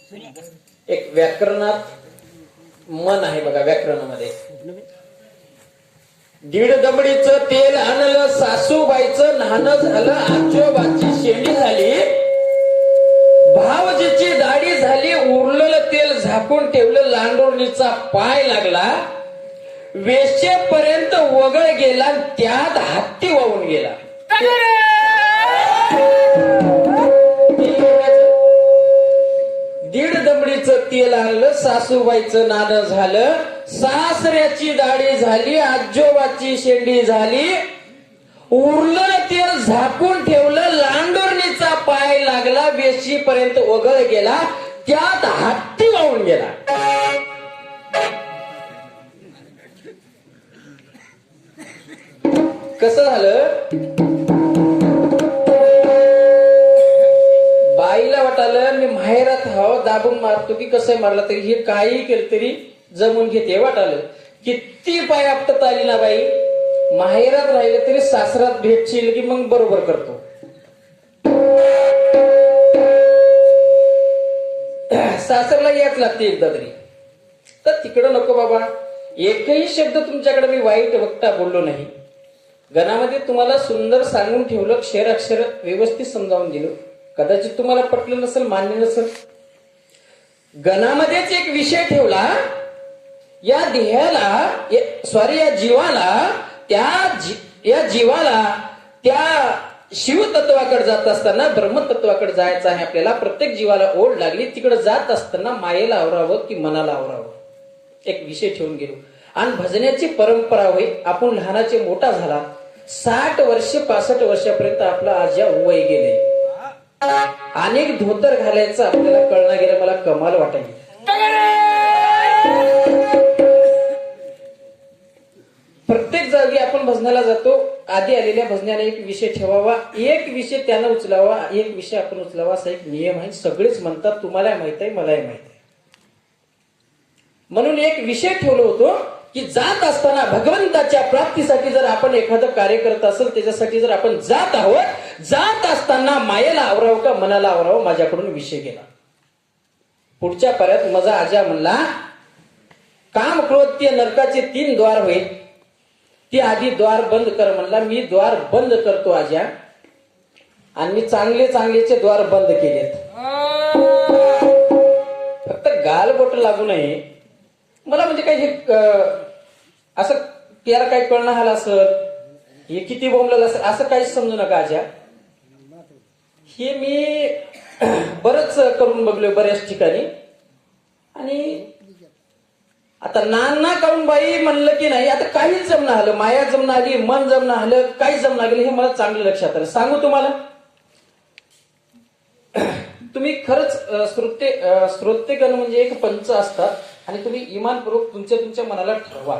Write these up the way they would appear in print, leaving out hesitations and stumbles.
एक व्याकरणात मन आहे बघा, व्याकरणामध्ये दीड दमडीचं तेल आणलं, सासूबाईचं न्हाणं झालं, आजोबाची शेंडी झाली, भावजीची दाढी झाली, उरलेलं तेल झाकून ठेवलं, लांडोरणीचा पाय लागला, वेशेपर्यंत वगळ गेला, त्यात हत्ती वाहून गेला. दीड दमडीचं तेल आणलं, सासूबाईचं नाणं झालं, सासऱ्याची दाढी झाली, आजोबाची शेंडी झाली, उरलेलं तेल झाकून ठेवलं, लांडोरणीचा पाय लागला, वेशीपर्यंत वगळ गेला, त्यात हत्ती वाहून गेला. कसं झालं? बाईला वाटालं मी माहेरात हाव, दाबून मारतो की कसं मारला तरी हे काही केलं तरी जमून घेते वाटालं. किती पाय आपटत आली ना बाई, माहेरात राहिलं तरी सासरात भेटशील की मग बरोबर करतो. सासरला याच लागते एकदा तरी. तर तिकडं नको बाबा, एकही शब्द तुमच्याकडे मी वाईट वक्ता बोललो नाही. गणामध्ये तुम्हाला सुंदर सांगून ठेवलं, अक्षर अक्षर व्यवस्थित समजावून दिलं. कदाचित तुम्हाला पटलं नसेल, मान्य नसेल. गणामध्येच एक विषय ठेवला, या देहाला या जीवाला त्या शिवतत्वाकडे जात असताना ब्रह्मतत्वाकडे जायचं आहे आपल्याला. प्रत्येक जीवाला ओढ लागली, तिकडे जात असताना मायेला आवरावं की मनाला आवरावं, एक विषय ठेवून गेलो. आणि भजण्याची परंपरा होई. आपण लहानाचे मोठा झाला, 60 वर्ष 65 वर्षापर्यंत आपला आज्या वय गेले. अनेक धोतर घालायचं आपल्याला कळणं गेलं. मला कमाल वाटायची. प्रत्येक जागी आपण भजनाला जातो, आधी आलेल्या भजनाने एक विषय ठेवावा, एक विषय त्यानं उचलावा, एक विषय आपण उचलावा, असा एक नियम आहे. सगळेच म्हणतात, तुम्हाला माहित आहे, मलाही माहित आहे. म्हणून एक विषय ठेवलो होतो की जात असताना भगवंताच्या प्राप्तीसाठी जर आपण एखादं कार्य करत असेल, त्याच्यासाठी जर आपण जात आहोत, जात असताना मायेला आवरावं का मनाला आवरावं, माझ्याकडून विषय गेला. पुढच्या पर्यात माझा आजा म्हणला, काम क्रोध ते नरकाचे 3 द्वार होईल, ती आधी द्वार बंद कर म्हणला. मी द्वार बंद करतो आजा, आणि मी चांगले चांगलेचे द्वार बंद केलेत. फक्त गालबोट लागू नये मला. म्हणजे काही असं त्याला काही कळणं आलं असं, हे किती बोंबलेलं असेल असं काहीच समजू नका आजा. हे मी बरंच करून बघलोय बऱ्याच ठिकाणी. आणि आता नाना काढून बाई म्हणलं की नाही, आता काहीच जमणं आलं, माया जमणं आली, मन जमणं आलं, काही जमणं गेलं, हे मला चांगलं लक्षात आलं. सांगू तुम्हाला, तुम्ही खरंच श्रोतेगण म्हणजे एक पंच असतात, आणि तुम्ही इमानपूर्वक तुमच्या मनाला ठरवा.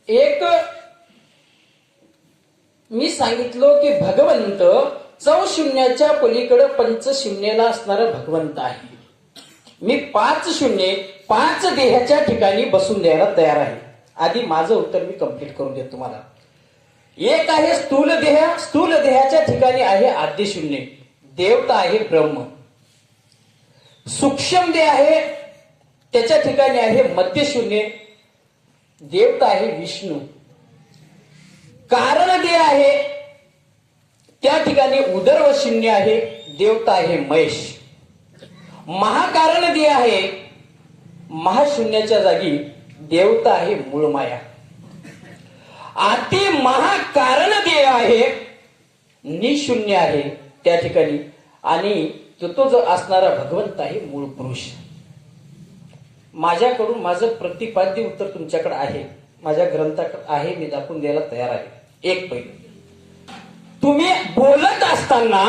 एक मी सांगितलो की भगवंत चौशून्याच्या पलीकडे पंचशून्याला असणारा भगवंत आहे. मी 5 शून्य 5 देहाच्या ठिकाणी बसून द्यायला तयार आहे. आधी माझं उत्तर मी कंप्लीट करून देतो तुम्हाला. एक आहे स्थूल देह, स्थूल देहाच्या ठिकाणी आहे आद्य शून्य, देवता आहे ब्रह्म. सूक्ष्म देह आहे, त्याच्या ठिकाणी आहे मध्य शून्य, देवता आहे विष्णू. कारण देह आहे, त्या ठिकाणी उदर व शून्य आहे, देवता आहे महेश. महाकारण देह आहे, महाशून्याच्या जागी देवता आहे मूळ माया. अति महाकारण देह आहे, निशून्य आहे त्या ठिकाणी, आणि तो जो असणारा भगवंत आहे मूळ पुरुष. माझ्याकडून माझं प्रतिपाद्य उत्तर तुमच्याकडे आहे, माझ्या ग्रंथाकडे आहे, मी दाखवून द्यायला तयार आहे. एक पहिलं, तुम्ही बोलत असताना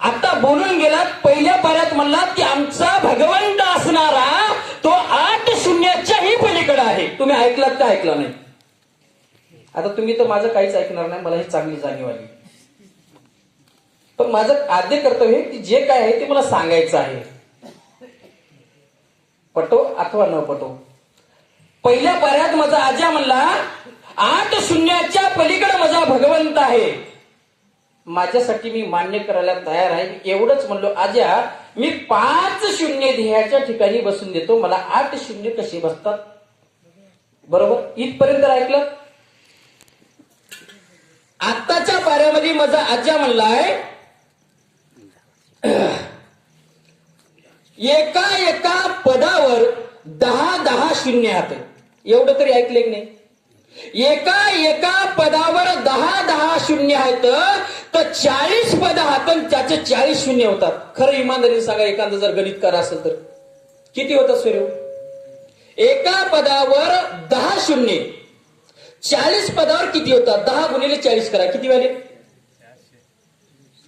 आता बोलून गेलात, पहिल्या पाऱ्यात म्हणलात की आमचा भगवंत असणारा तो 8 शून्याच्याही पलीकडे आहे. तुम्ही ऐकलात का ऐकला नाही? आता तुम्ही तर माझं काहीच ऐकणार नाही, मला ही चांगली जाणीव आली. पण माझं आद्य कर्तव्य की जे काय आहे ते मला सांगायचं आहे, पटो अथवा न पटो. पहिल्या पाऱ्यात माझा आजा म्हणला 8 शून्याच्या पलीकडे माझा भगवंत आहे. माझ्यासाठी मी मान्य करायला तयार आहे. एवढंच म्हणलो आज्या, मी 5 शून्य ध्येयाच्या ठिकाणी बसून देतो, मला 8 शून्य कसे बसतात. बरोबर, इथपर्यंत ऐकलं. आत्ताच्या पाऱ्यामध्ये माझा आज्या म्हणलाय, एका एका पदावर 10-10 शून्य आहेत. एवढं तरी ऐकले की नाही? एका एका पदावर 10-10 शून्य आहेत, तर 40 पद आहेत, त्याचे 40 शून्य होतात. खरं इमानदारीने सांगा, एखादं जर गणितकार असेल तर किती होतात सूर्य? एका पदावर 10 शून्य, 40 पदावर किती होतात? 10 गुणिले 40 करा, किती वाले?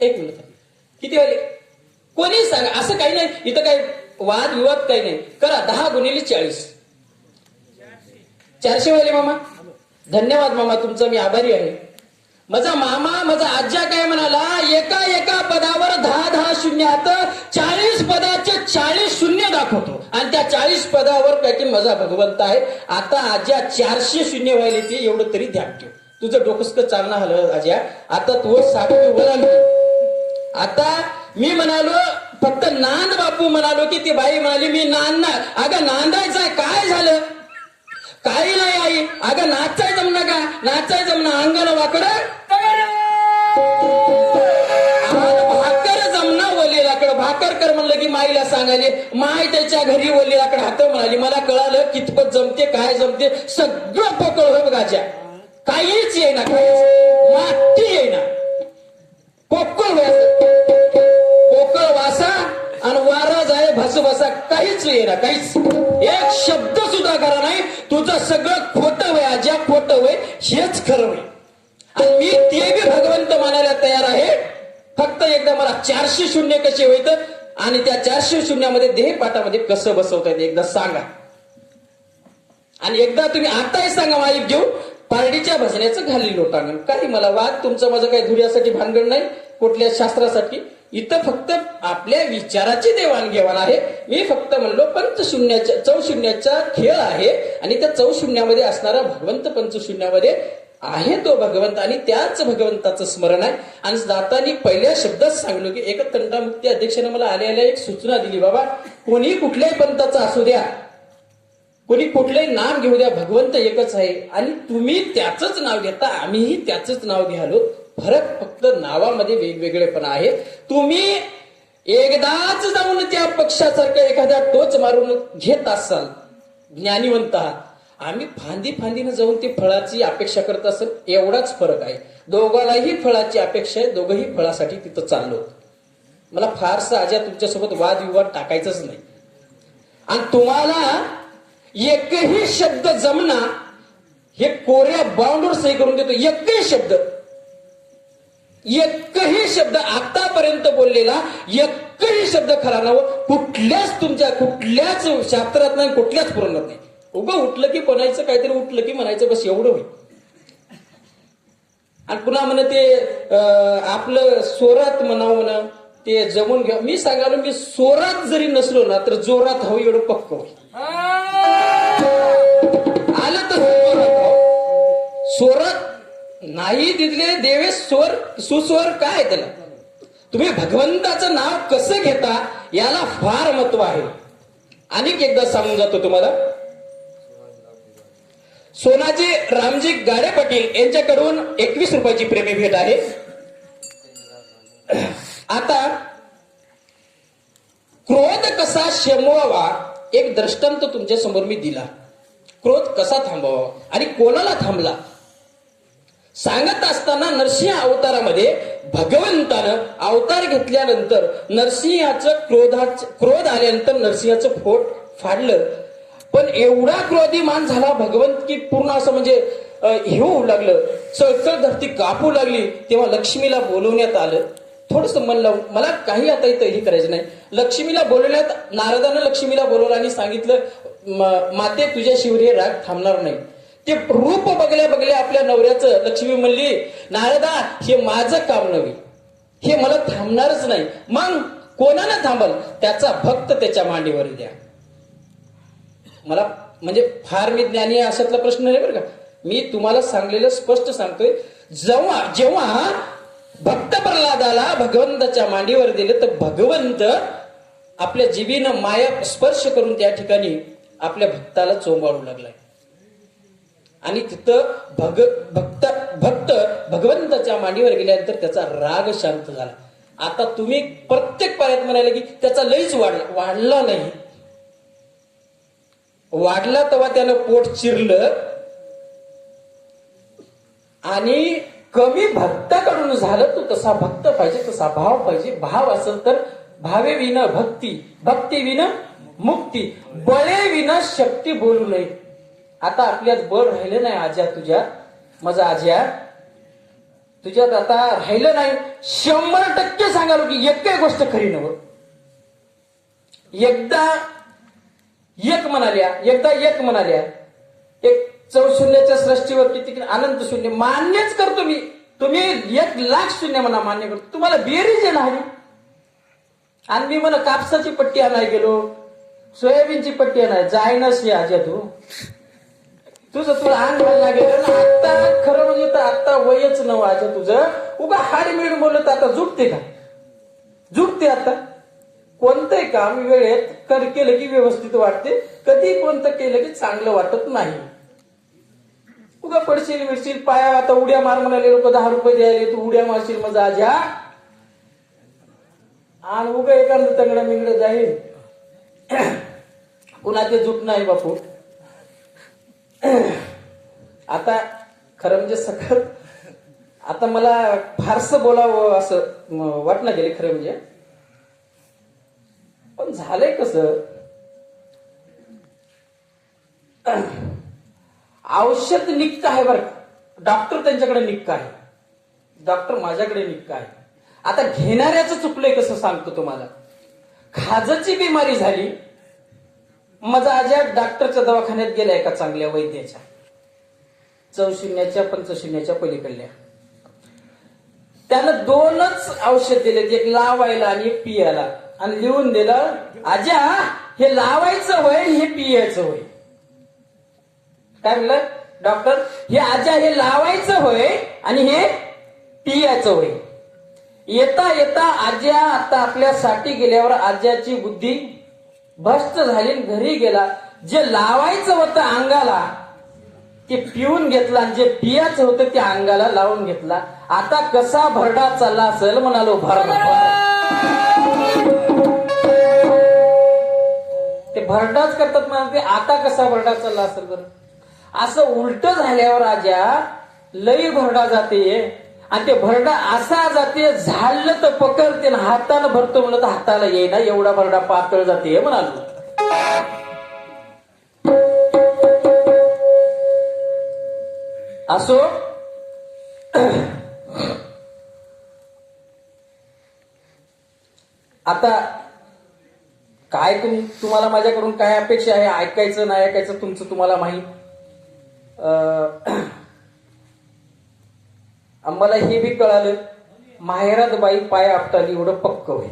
एक मिनिट, किती वाले? कोणी सांगा, असं काही नाही इथं, काही वाद विवाद काही नाही. करा, 10 गुणिले 40, 400 वाले. मामा धन्यवाद, मामा तुमचा मी आभारी आहे. माझा मामा, माझा आज्या काय म्हणाला, एका एका पदावर 10-10 शून्य आहेत, 40 पदाचे 40 शून्य दाखवतो, आणि त्या 40 पदावर काय माझा भगवंत आहे. आता आज्या 400 शून्य व्हायला ते, एवढं तरी ध्यान ठेव. तुझं डोकसक चालणं हलं आज्या. आता तू साखळी उभं राहिली. आता मी म्हणालो फक्त नांद बापू म्हणालो, की ती बाई म्हणाली मी नांदणार. अगं नांदायचंय, काय झालं? काही नाही आई. अगं नाचाय जमना का? नाचाय जमना, अंगण वाकड भाकर जमना. वलीलाकडं भाकर कर म्हणलं की माईला सांगायले, माय त्याच्या घरी वलीलाकडे हात म्हणाली. मला कळालं कितपत जमते, काय जमते, सगळं पोकळ हो बघाच्या. काहीच येईना, काहीच माती येईना, पोकळ पोकळ वासा आणि वारा जाय भासू बसा, काहीच येईना, काहीच एक शब्द सुद्धा करा नाही. तुझं सगळं खोटं वय आज्या, खोटं वय, हेच खरं वय. आणि मी ते बी भगवंत मानायला तयार आहे. फक्त एकदा मला 400 शून्य कसे होईत आणि त्या 400 शून्यामध्ये देहपाठामध्ये कसं बसवता येते एकदा सांगा. आणि एकदा तुम्ही आताही सांगा, माईक घेऊ पारडीच्या भजण्याचं घालली लोटांगण. काही मला वाद तुमचं माझं काही धुर्यासाठी भानगड नाही, कुठल्या शास्त्रासाठी. इथं फक्त आपल्या विचाराची देवाणघेवाण आहे. मी फक्त म्हणलो पंचशून्याच्या चौशून्याचा खेळ आहे, आणि त्या चौशून्यामध्ये असणारा भगवंत पंचशून्यामध्ये आहे तो भगवंत, आणि त्याच भगवंताचं स्मरण आहे. आणि जाताना पहिल्या शब्दात सांगलो की एका तंटामुक्ती अध्यक्षाने मला आल्या एक सूचना दिली, बाबा कोणी कुठल्याही पंथाचा असू द्या, कोणी कुठलंही नाम घेऊ द्या, भगवंत एकच आहे, आणि तुम्ही त्याचंच नाव घेता, आम्हीही त्याचंच नाव घ्यालो. फरक फक्त नावामध्ये वेगवेगळेपणा आहे. तुम्ही एकदाच जाऊन त्या पक्षासारखं एखाद्या टोच मारून घेत असाल, ज्ञानीवंत आहात. आम्ही फांदी फांदीनं जाऊन ती फळाची अपेक्षा करत असेल, एवढाच फरक आहे. दोघांनाही फळाची अपेक्षा आहे, दोघंही फळासाठी तिथं चाललो. मला फारसा आज्या तुमच्यासोबत वादविवाद टाकायचंच नाही. आणि तुम्हाला एकही शब्द जमना, हे कोऱ्या बाउंडवर सही करून देतो. एकही शब्द आतापर्यंत बोललेला एकही शब्द खरा नाव कुठल्याच तुमच्या कुठल्याच शास्त्रात नाही, कुठल्याच पुराणात नाही. उभं उठलं की म्हणायचं, काहीतरी उठलं की म्हणायचं, बस एवढं होईल. आणि पुन्हा म्हण ते आपलं स्वरात म्हणावं म्हणा, ते जमून घ्या. मी सांगालो, मी स्वरात जरी नसलो ना तर जोरात हवं एवढं पक्क होईल. आलं तर स्वरात नाही दिले देवे स्वर सुस्वर, काय त्याला तुम्ही भगवंताचं नाव कसं घेता याला फार महत्व आहे. अनेक एकदा सांगून जातो तुम्हाला. सोनाजी रामजी गाडे पाटील यांच्याकडून 21 रुपयाची प्रेमी भेट आहे. आता क्रोध कसा शमवावा एक दृष्टांत तुमच्या समोर मी दिला. क्रोध कसा थांबवावा आणि कोणाला थांबला सांगत असताना नरसिंह अवतारामध्ये भगवंतानं अवतार घेतल्यानंतर नरसिंहाचं क्रोध आल्यानंतर नरसिंहाचं पोट फाडलं. पण एवढा क्रोधीमान झाला भगवंत की पूर्ण असं म्हणजे हे होऊ लागलं, चळचळ धरती कापू लागली. तेव्हा लक्ष्मीला बोलवण्यात आलं. थोडस मन लावून, मला काही आता इथं हे करायचं नाही. लक्ष्मीला बोलवण्यात नारदानं लक्ष्मीला बोलवलं आणि सांगितलं, माते तुझ्या शिवरी राग थांबणार नाही. ते रूप बघल्या बघल्या आपल्या नवऱ्याचं लक्ष्मी म्हणली, नारदा हे माझं काम नव्हे, हे मला थांबणारच नाही. मग कोणाला थांबल? त्याचा भक्त त्याच्या मांडीवर द्या. मला म्हणजे फार मी ज्ञानी आहे अशातला प्रश्न नाही बरं का. मी तुम्हाला सांगलेलं स्पष्ट सांगतोय. जेव्हा भक्त प्रल्हादाला भगवंताच्या मांडीवर दिले तर भगवंत आपल्या जिभेनं माया स्पर्श करून त्या ठिकाणी आपल्या भक्ताला चोंबाळू लागलाय. आणि तिथं भक्त भगवंताच्या मांडीवर गेल्यानंतर त्याचा राग शांत झाला. आता तुम्ही प्रत्येक पायात म्हणाले की त्याचा लईच वाढला नाही. वाढला तेव्हा त्यानं पोट चिरलं आणि कमी भक्ताकडून झालं. तो तसा भक्त पाहिजे, तसा भाव पाहिजे. भाव असेल तर भावे विना भक्ती, भक्ती विना मुक्ती, बळे विना शक्ती बोलू नये. आता आपल्यात बळ राहिलं नाही आज्या, तुझ्यात माझा आज्या तुझ्यात आता राहिलं नाही. 100% सांगालो की एक काही गोष्ट खरी नव. एकदा एक म्हणाल्या एक चौशून्याच्या सृष्टीवर किती अनंत शून्य मान्यच करतो मी. तुम्ही 1,00,000 शून्य म्हणा, मान्य करतो. तुम्हाला बेरीज नाही. आणि मी म्हणा कापसाची पट्टी आणाय गेलो, सोयाबीनची पट्टी आणाय जायनच आज्या तुझं अंग घालला गेलं ना. आता खरं म्हणजे तर आता वयच नव आज्या तुझं. उगा हाडमेड बोलत आता जुटते का? जुटते आता. कोणतंही काम वेळेत केलं की व्यवस्थित वाटते. कधी कोणतं केलं की चांगलं वाटत नाही. उगा पडशील मिळशील पाया. आता उड्या मार म्हणाले लोक 10 रुपये द्यायला, तू उड्या मारशील माझा आज्या आणि उगा एखादं तंगडं मिंगडं जाईल. पुन्हा ते जुट नाही बापू. आता खरं म्हणजे सगळं आता मला फारसं बोलावं असं वाटणं गेले खरं म्हणजे. पण झालंय कसं, औषध निक्क आहे बरं. डॉक्टर त्यांच्याकडे निक्क आहे, डॉक्टर माझ्याकडे निक्क आहे. आता घेणाऱ्याचं चुकलंय कसं सांगतो तुम्हाला. खाजची बिमारी झाली, माझा आज्या डॉक्टरच्या दवाखान्यात गेला एका चांगल्या वैद्याच्या, 400च्या 500च्या पलीकडल्या. त्यानं 2च औषध दिले, एक लावायला आणि एक पियाला. आणि लिहून दिलं, आज्या हे लावायचं होय, हे पियाचं होय. काय म्हणलं डॉक्टर? हे आज्या हे लावायचं होय आणि हे पियाचं होय. येता येता आज्या आता आपल्यासाठी गेल्यावर आज्याची बुद्धी भ्रष्ट झाली. घरी गेला, जे लावायचं होतं अंगाला ते पिऊन घेतलं आणि जे पियाचं होतं ते अंगाला लावून घेतला. आता कसा भरडा चालला असेल म्हणालो. ते भरडाच करतात म्हणते. आता कसा भरडा चालला असेल बरं. असं उलट झाल्यावर आज्या लई भरडा जाते. आणि ते भरडा असा जाते, झाडलं तर पकडते ना हातानं भरतो म्हणलं तर हाताला येईना एवढा भरडा पातळ जाते म्हणालो. असो, आता काय तुम्हाला माझ्याकडून काय अपेक्षा आहे, ऐकायचं नाही ऐकायचं तुमचं तुम्हाला माहीत. आम्हाला हे बी कळालं, माहेरात बाई पाय आपटाली एवढं पक्क होय.